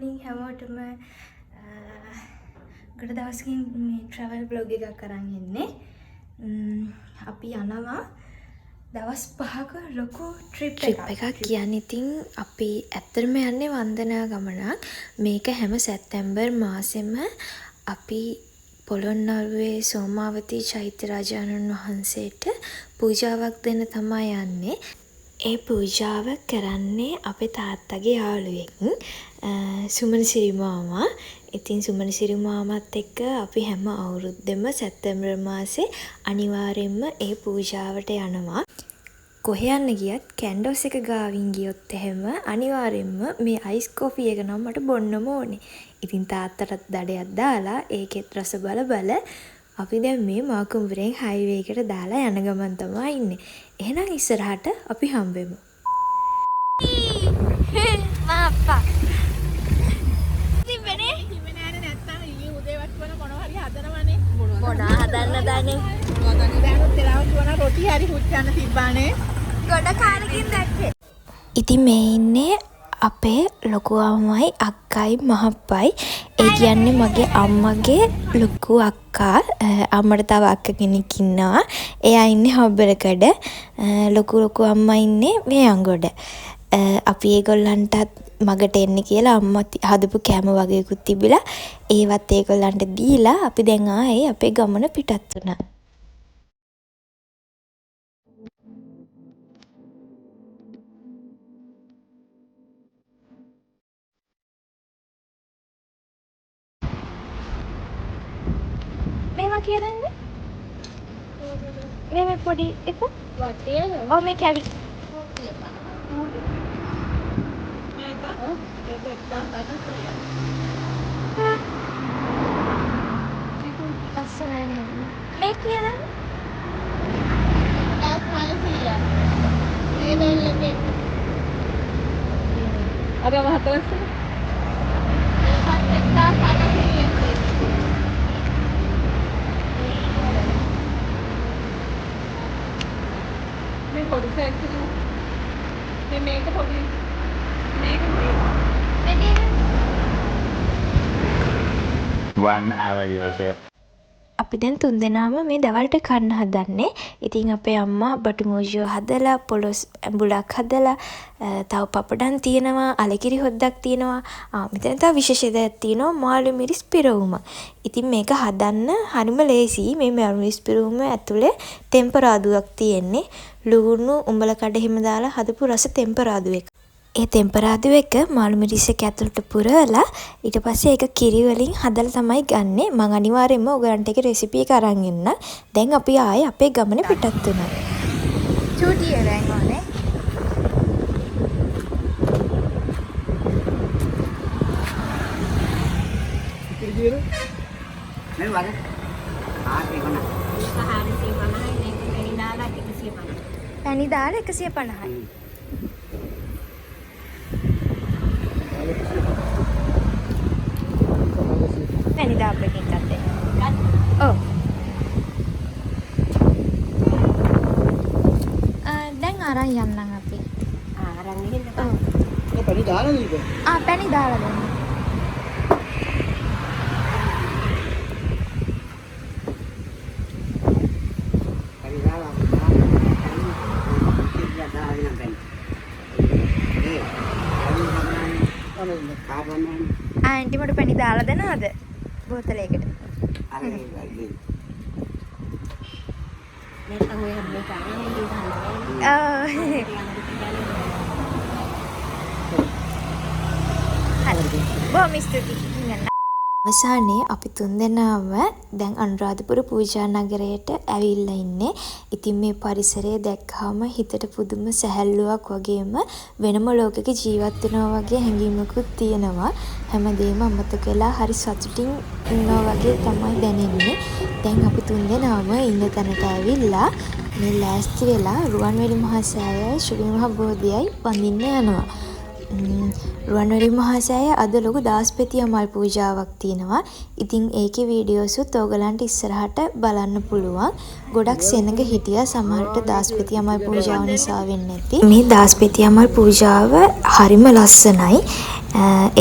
morning හැමෝටම ගොඩ දවසකින් මේ travel vlog එකක් අරන් ඉන්නේ. අපි යනවා දවස් 5ක ලොකු trip එකක් කියන්නේ. ඉතින් අපි ඇත්තටම යන්නේ වන්දනා ගමනක්. මේක හැම සැප්තැම්බර් මාසෙම අපි පොළොන්නරුවේ සෝමාවතී චෛත්‍යරාජාණන් වහන්සේට පූජාවක් දෙන්න තමයි යන්නේ. ඒ පූජාව කරන්නේ අපේ තාත්තගේ යාළුවෙක් සුමනසිරි මාමා. ඉතින් සුමනසිරි මාමත් එක්ක අපි හැම අවුරුද්දෙම සැප්තැම්බර් මාසේ අනිවාර්යෙන්ම ඒ පූජාවට යනවා. කොහේ යන්න ගියත් කැන්ඩෝස් එක ගාවින් ගියොත් එහෙම අනිවාර්යෙන්ම මේ අයිස් කොෆි එක නම් මට බොන්නම ඕනේ. ඉතින් තාත්තටත් දඩයක් දාලා ඒකෙත් රස බල අපි දැන් මේ මාකුඹුරෙන් හයිවේ එකට දාලා යන ගමන් තමයි ඉන්නේ. එහෙනම් ඉස්සරහට අපි හම්බෙමු. මාප්පා. තිබෙනේ. තිබෙන්නේ නැත්තම් ඊයේ උදේවත් වන මොනවා හරි හදනවනේ. මොනවා හදන්න දානේ. මොනවා හදන්න දානොත් එලාවට වන රොටි හරි හුච්චන්න තිබ්බානේ. ගොඩ කාලෙකින් දැක්කේ. ඉතින් මේ ඉන්නේ අපේ ලොකු අම්මයි අක්කයි මහප්පයි. ඒ කියන්නේ මගේ අම්මගේ ලොකු අක්කා. අම්මට තව අක්ක කෙනෙක් ඉන්නවා. එයා ඉන්නේ හොබ්බරකඩ. ලොකු අම්මා ඉන්නේ වේයන්ගොඩ. අපි ඒගොල්ලන්ටත් මගට එන්න කියලා අම්මා හදපු කෑම වගේකුත් තිබිලා ඒවත් ඒගොල්ලන්ට දීලා අපි දැන් ආයේ අපේ ගමන පිටත් වුණා. මේවා කියන්නේ මේ පොඩි එක වටේ ඔව් මේ කැවි මේ කියන්නේ අර මහතවස් මේ පොඩි සයිකල් මේක පොඩි මේක 1 hour yourself. අපි දැන් 3 දෙනාම මේ දවල්ට කන්න හදන්නේ. ඉතින් අපේ අම්මා බටු මූජියෝ හදලා පොලොස් ඇඹුලක් හදලා තව පපඩම් තියෙනවා, අලකිරි හොද්දක් තියෙනවා. මෙතන තව විශේෂ දෙයක් තියෙනවා මාළු මිරිස් පිරවුම. ඉතින් මේක හදන්න හරිම ලේසි. මේ මාළු මිරිස් පිරවුම ඇතුලේ ටෙම්පරාදුවක් තියෙන්නේ. ලුණු උඹල කඩ හිම දාලා හදපු රස ටෙම්පරාදු එක. ඒ ටෙම්පරාදු එක මාළු මිරිස් එක ඇතුළට පුරවලා ඊට පස්සේ ඒක කිරි වලින් හදලා තමයි ගන්නෙ. මම අනිවාර්යයෙන්ම ඔයගලන්ට ඒක රෙසිපි එක අරන් එන්න. දැන් අපි ආයේ අපේ ගමන පිටත් වෙනවා. චූටිය දැන් ඕනේ. කිරිදිරු මේ වල ආටේ කොන 450යි පැණි දාලා 150යි. පැණි දාපෙකින් ගත්තේ. ඔව්. දැන් අරන් යන්නම් අපි. අරන් ගිහින් ඔව්. මේ පැණි දාලා නේද? පැණි දාලා දෙන්න. පැණි දාලා කිරිය දාලා නම් පැණි. ආන්ටි මට පැණි දාලා දෙනවද? බෝතලයකට. අර ඒ බොහොම ස්තුතියි. අවසානයේ අපි 3 දෙනාම දැන් අනුරාධපුර පූජා නගරයට ඇවිල්ලා ඉන්නේ. ඉතින් මේ පරිසරය දැක්කහම හිතට පුදුම සැහැල්ලුවක් වගේම වෙනම ලෝකයක ජීවත් වෙනවා වගේ හැඟීමකුත් තියෙනවා. හැමදේම අමතක වෙලා හරි සතුටින් ඉන්නවා වගේ තමයි දැනෙන්නේ. දැන් අපි 3 දෙනාම ඉන්න තැනට ඇවිල්ලා මේ ලෑස්ති වෙලා රුවන්වැලි මහා සෑයයි ශ්‍රී මහා බෝධියයි වඳින්න යනවා. රුවන්වැලි මහා සෑය අද ලොකු දාස්පෙතිය මල් පූජාවක් තියෙනවා. ඉතින් ඒකේ වීඩියෝසුත් ඕගලන්ට ඉස්සරහට බලන්න පුළුවන්. ගොඩක් සෙනඟ හිටියා. සමහරට දාස්පෙතිය මල් පූජාව නිසා වෙන්නේ නැති. මේ දාස්පෙතිය මල් පූජාව හරිම ලස්සනයි.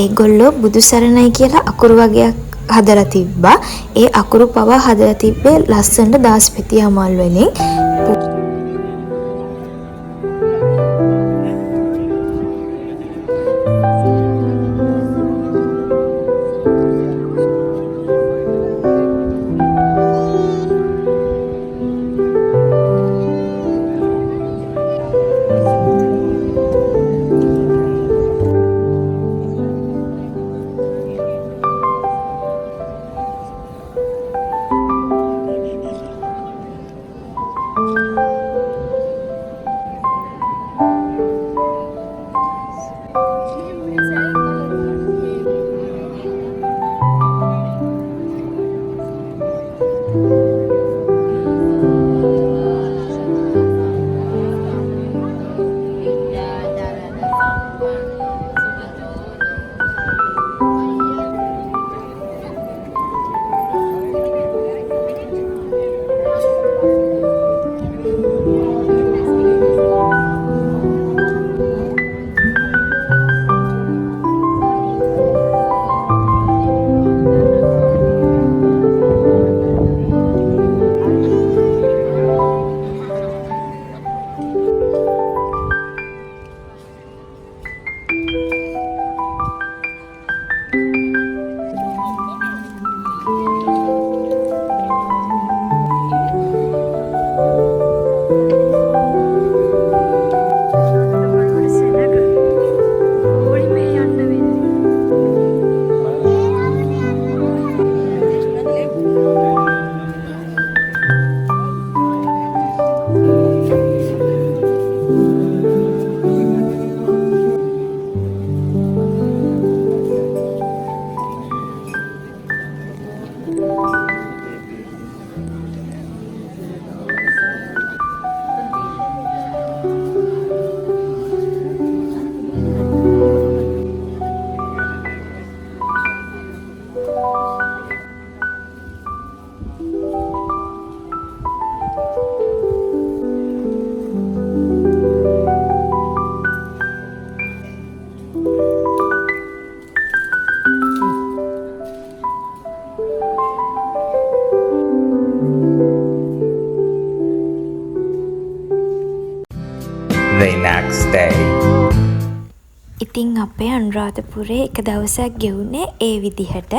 ඒගොල්ලෝ බුදු සරණයි කියලා අකුරු වගේක් හදලා තිබ්බා. ඒ අකුරු පවා හදලා තිබ්බේ ලස්සනට දාස්පෙතිය මල් වලින්. The next day. ඉතින් අපේ අනුරාධපුරේ එක දවසක් ගෙවුනේ ඒ විදිහට.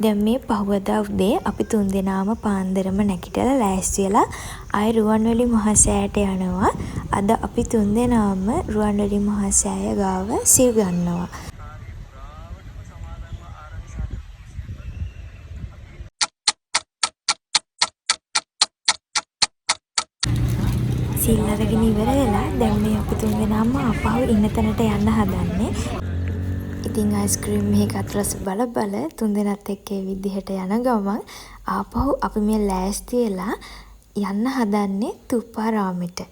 දැන් මේ පහුවදා උදේ අපි තුන්දෙනාම පාන්දරම නැගිටලා ලෑස්ති වෙලා ආයි රුවන්වැලි මහා සෑයට යනවා. අද අපි තුන්දෙනාම රුවන්වැලි මහා සෑය ගාව සිල් ගන්නවා. සිල් අරගෙන ඉවර වෙලා දැන් මේ අපි තුන්දෙනාම ආපහු ඉන්න තැනට යන්න හදන්නේ. ඉතින් අයිස්ක්‍රීම් එකත් රස බල තුන්දෙනාත් එක්ක ඒ විදිහට යන ගමන් ආපහු අපි මේ ලෑස්ති වෙලා යන්න හදන්නේ තුප්පාරාමෙට.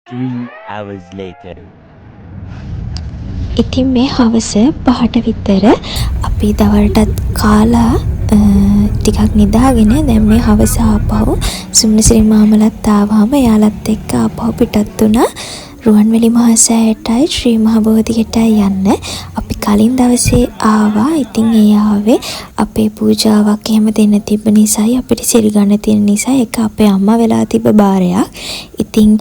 3 hours later. ඉතින් මේ හවස 5ට විතර අපි දවල්ටත් කාලා ටිකක් නිදාගෙන දැන් මේ හවස ආපහු සුමනසිරි මාමලත් ආවම එයාලත් එක්ක ආපහු පිටත් වුණා රුවන්වැලි මහා සෑයටයි ශ්‍රී මහා බෝධියටයි යන්න. අපි කලින් දවසේ ආවා. ඉතින් ඒ ආවේ අපේ පූජාවක් එහෙම දෙන්න තිබ්බ නිසායි අපිට සිල් ගන්න තියෙන නිසා ඒක අපේ අම්මා වෙලා තිබ්බ බාරයක්. ඉතින්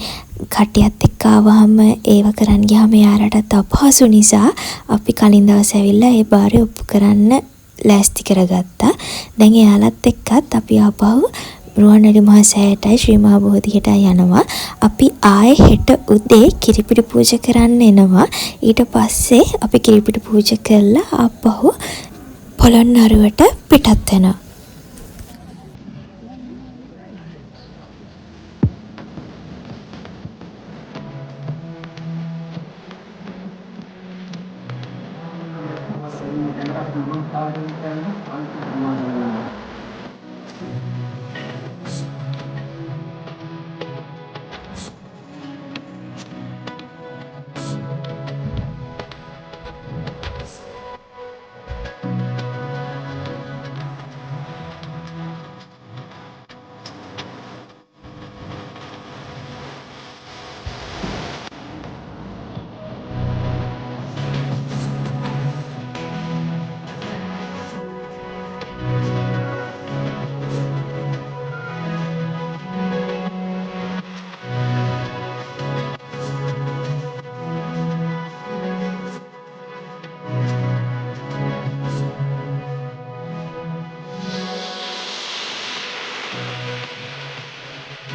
කට්ටියත් එක්ක ආවහම ඒව කරන්න ගියාම යාරටත් අපහසු නිසා අපි කලින් දවසේ ඇවිල්ලා ඒ බාරේ ඔප්පු කරන්න ලෑස්ති කරගත්තා. දැන් එයාලත් එක්කත් අපි ආපහු රුවන්වැලි මහා සෑයටයි ශ්‍රී මහා බෝධියටයි යනවා. අපි ආයේ හෙට උදේ කිරිපිටි පූජා කරන්න එනවා. ඊට පස්සේ අපි කිරිපිටි පූජා කරලා ආපහු පොළොන්නරුවට පිටත් වෙනවා.